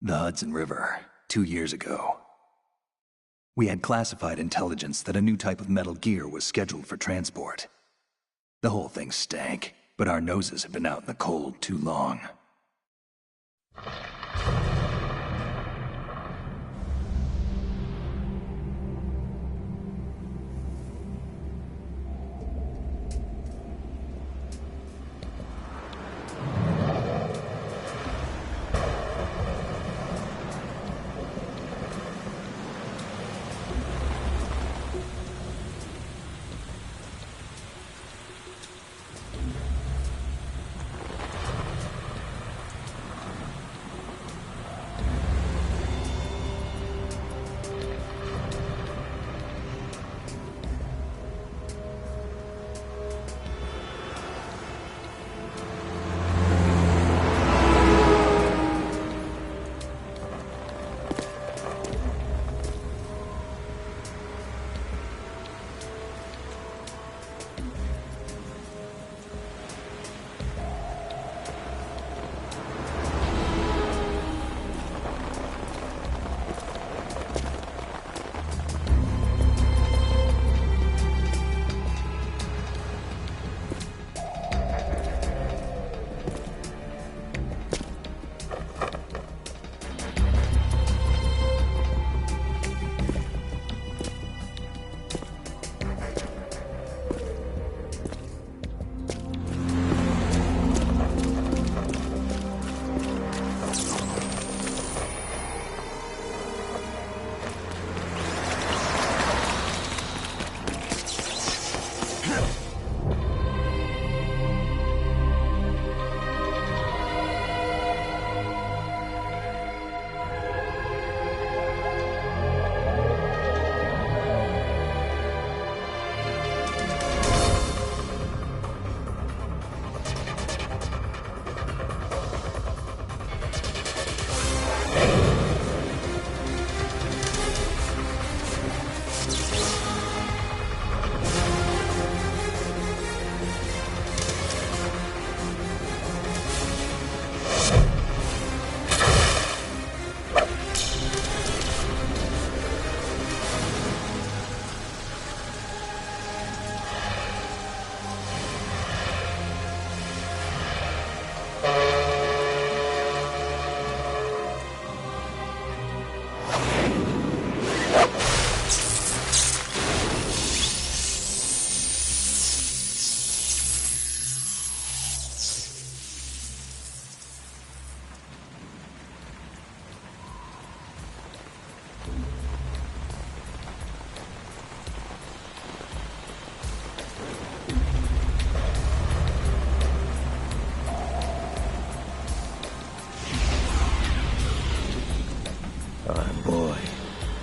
The Hudson River, 2 years ago. We had classified intelligence that a new type of metal gear was scheduled for transport. The whole thing stank, but our noses had been out in the cold too long.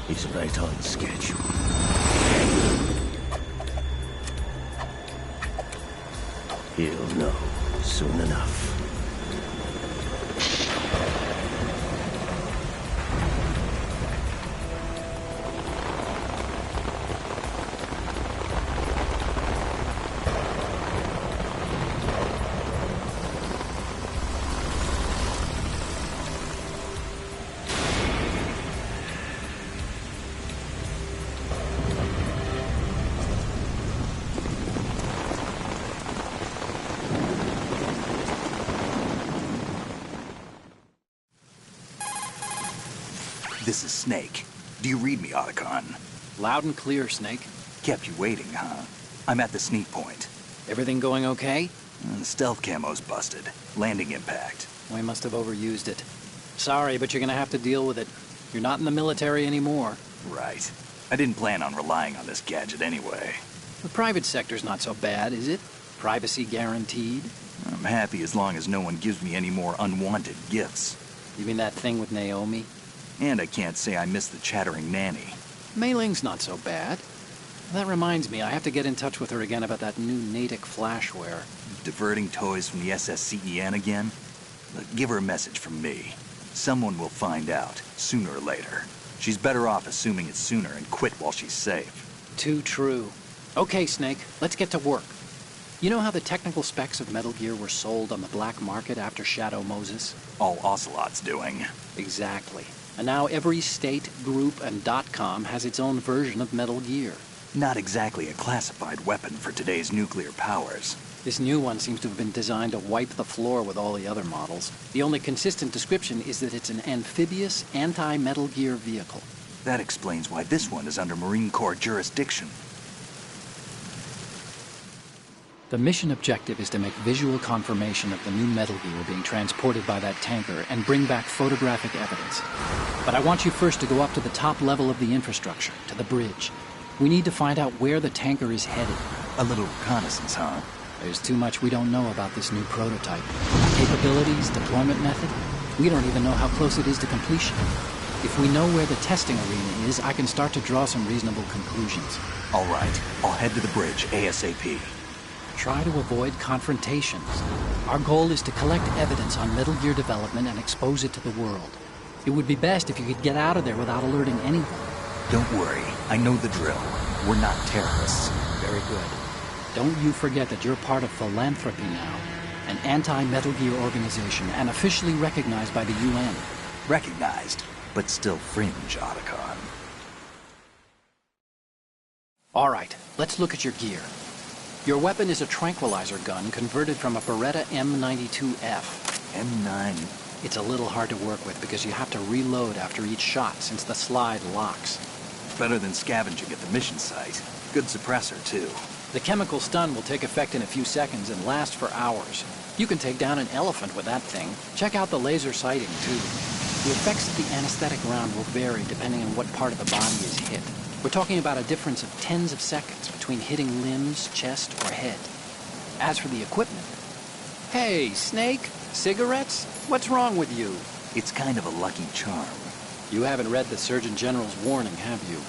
He's right on schedule. He'll know soon enough. This is Snake. Do you read me, Otacon? Loud and clear, Snake. Kept you waiting, huh? I'm at the sneak point. Everything going okay? The stealth camo's busted. Landing impact. We must have overused it. Sorry, but you're gonna have to deal with it. You're not in the military anymore. Right. I didn't plan on relying on this gadget anyway. The private sector's not so bad, is it? Privacy guaranteed? I'm happy as long as no one gives me any more unwanted gifts. You mean that thing with Naomi? And I can't say I miss the chattering nanny. Mei Ling's not so bad. That reminds me, I have to get in touch with her again about that new Natick flashware. Diverting toys from the SSCEN again? Look, give her a message from me. Someone will find out, sooner or later. She's better off assuming it sooner and quit while she's safe. Too true. Okay, Snake, let's get to work. You know how the technical specs of Metal Gear were sold on the black market after Shadow Moses? All Ocelot's doing. Exactly. And now every state, group, and .com has its own version of Metal Gear. Not exactly a classified weapon for today's nuclear powers. This new one seems to have been designed to wipe the floor with all the other models. The only consistent description is that it's an amphibious, anti-Metal Gear vehicle. That explains why this one is under Marine Corps jurisdiction. The mission objective is to make visual confirmation of the new Metal Gear being transported by that tanker and bring back photographic evidence. But I want you first to go up to the top level of the infrastructure, to the bridge. We need to find out where the tanker is headed. A little reconnaissance, huh? There's too much we don't know about this new prototype. Capabilities, deployment method. We don't even know how close it is to completion. If we know where the testing arena is, I can start to draw some reasonable conclusions. All right, I'll head to the bridge ASAP. Try to avoid confrontations. Our goal is to collect evidence on Metal Gear development and expose it to the world. It would be best if you could get out of there without alerting anyone. Don't worry, I know the drill. We're not terrorists. Very good. Don't you forget that you're part of Philanthropy now, an anti-Metal Gear organization and officially recognized by the UN. Recognized, but still fringe, Otacon. All right, let's look at your gear. Your weapon is a tranquilizer gun converted from a Beretta M92F. M9. It's a little hard to work with because you have to reload after each shot since the slide locks. Better than scavenging at the mission site. Good suppressor, too. The chemical stun will take effect in a few seconds and last for hours. You can take down an elephant with that thing. Check out the laser sighting, too. The effects of the anesthetic round will vary depending on what part of the body is hit. We're talking about a difference of tens of seconds between hitting limbs, chest, or head. As for the equipment... Hey, Snake? Cigarettes? What's wrong with you? It's kind of a lucky charm. You haven't read the Surgeon General's warning, have you?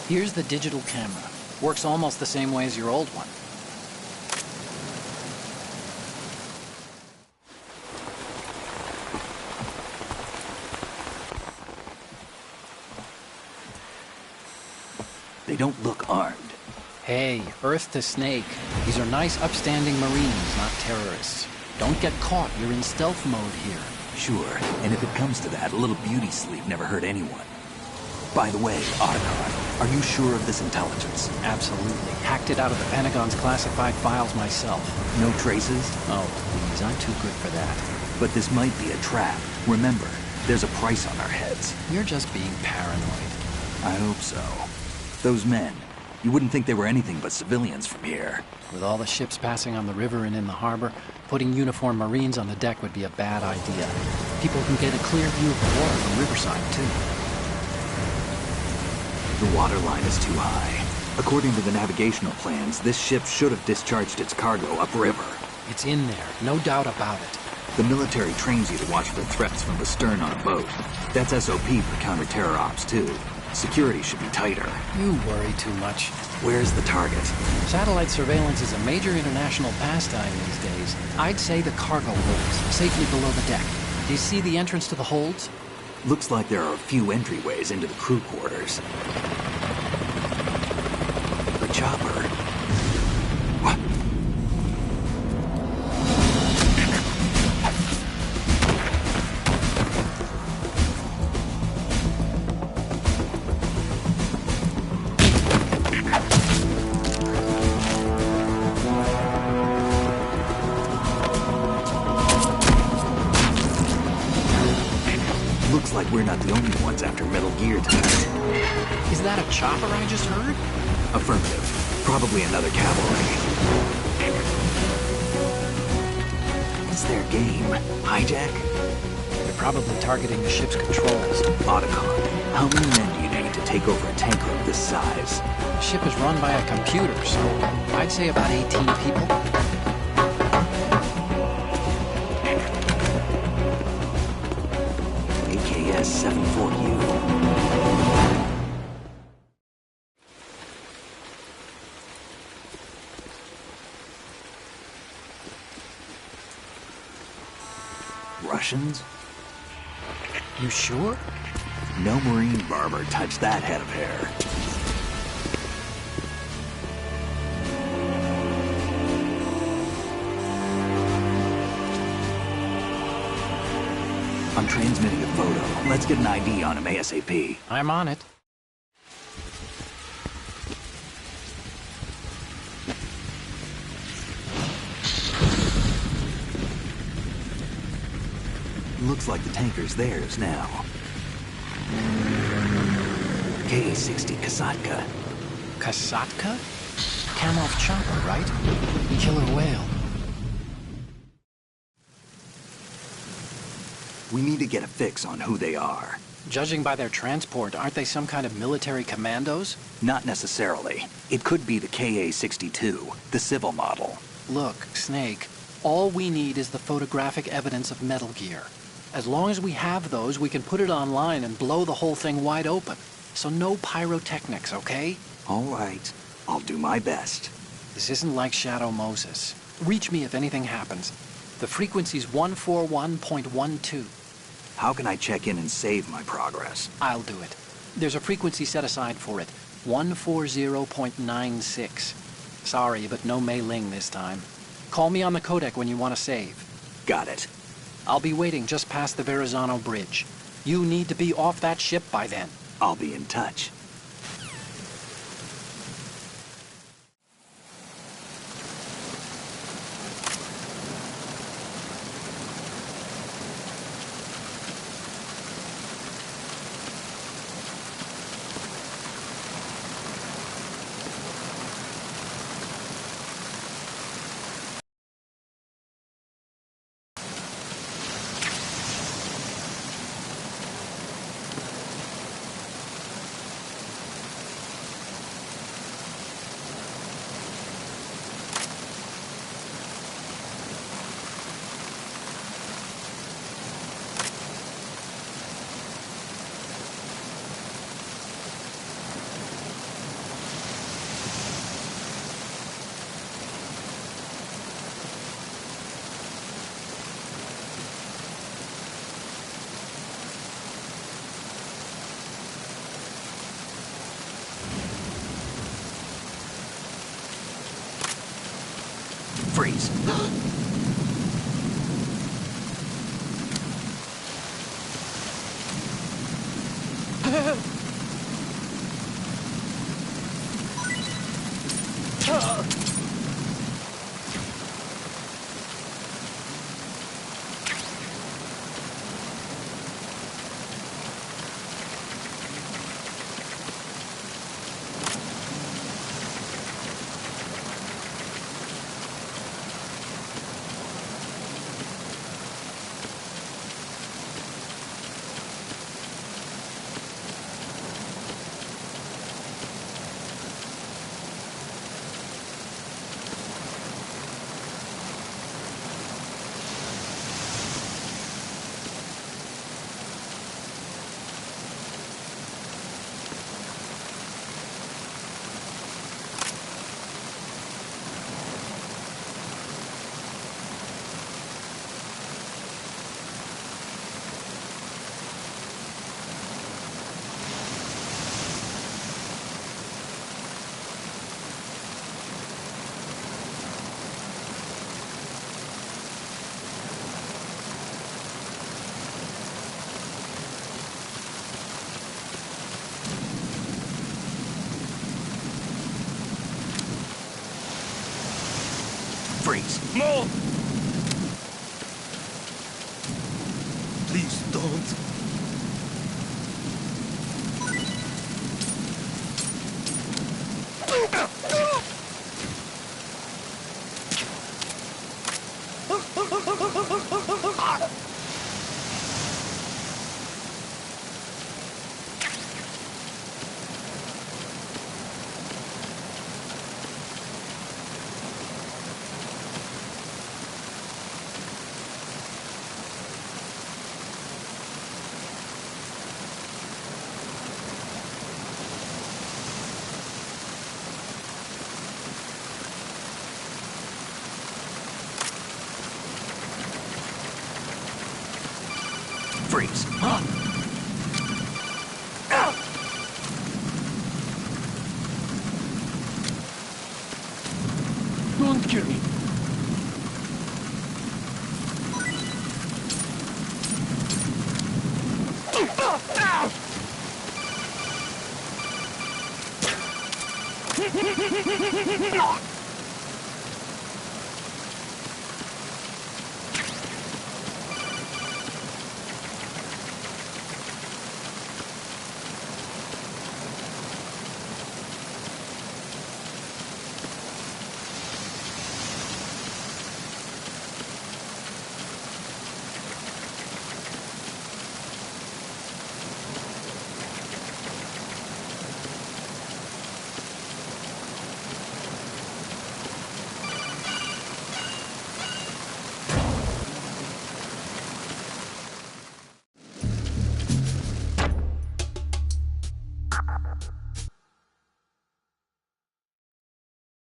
Here's the digital camera. Works almost the same way as your old one. They don't look armed. Hey, Earth to Snake. These are nice, upstanding Marines, not terrorists. Don't get caught. You're in stealth mode here. Sure, and if it comes to that, a little beauty sleep never hurt anyone. By the way, Otacon, are you sure of this intelligence? Absolutely. Hacked it out of the Pentagon's classified files myself. No traces? Oh, please, I'm too good for that. But this might be a trap. Remember, there's a price on our heads. You're just being paranoid. I hope so. Those men, you wouldn't think they were anything but civilians from here. With all the ships passing on the river and in the harbor, putting uniformed Marines on the deck would be a bad idea. People can get a clear view of the water from Riverside, too. The water line is too high. According to the navigational plans, this ship should have discharged its cargo upriver. It's in there, no doubt about it. The military trains you to watch for threats from the stern on a boat. That's SOP for counter-terror ops, too. Security should be tighter. You worry too much. Where's the target? Satellite surveillance is a major international pastime these days. I'd say the cargo holds, safely below the deck. Do you see the entrance to the holds? Looks like there are a few entryways into the crew quarters. The chopper. What? Looks like we're not the only ones after Metal Gear tonight. Is that a chopper I just heard? Affirmative. Probably another cavalry. What's their game? Hijack? They're probably targeting the ship's controls. Otacon, how many men do you need to take over a tanker of this size? The ship is run by a computer, so I'd say about 18 people. AKS-74U. Russians? You sure? No Marine barber touched that head of hair. I'm transmitting a photo. Let's get an ID on him ASAP. I'm on it. Looks like the tanker's theirs now. Ka-60 Kasatka. Kasatka? Kamov chopper, right? Killer whale. We need to get a fix on who they are. Judging by their transport, aren't they some kind of military commandos? Not necessarily. It could be the Ka-62, the civil model. Look, Snake, all we need is the photographic evidence of Metal Gear. As long as we have those, we can put it online and blow the whole thing wide open. So no pyrotechnics, okay? All right. I'll do my best. This isn't like Shadow Moses. Reach me if anything happens. The frequency's 141.12. How can I check in and save my progress? I'll do it. There's a frequency set aside for it. 140.96. Sorry, but no Mei Ling this time. Call me on the codec when you want to save. Got it. I'll be waiting just past the Verrazano Bridge. You need to be off that ship by then. I'll be in touch. Freeze. Freeze. No! Please don't. Freeze.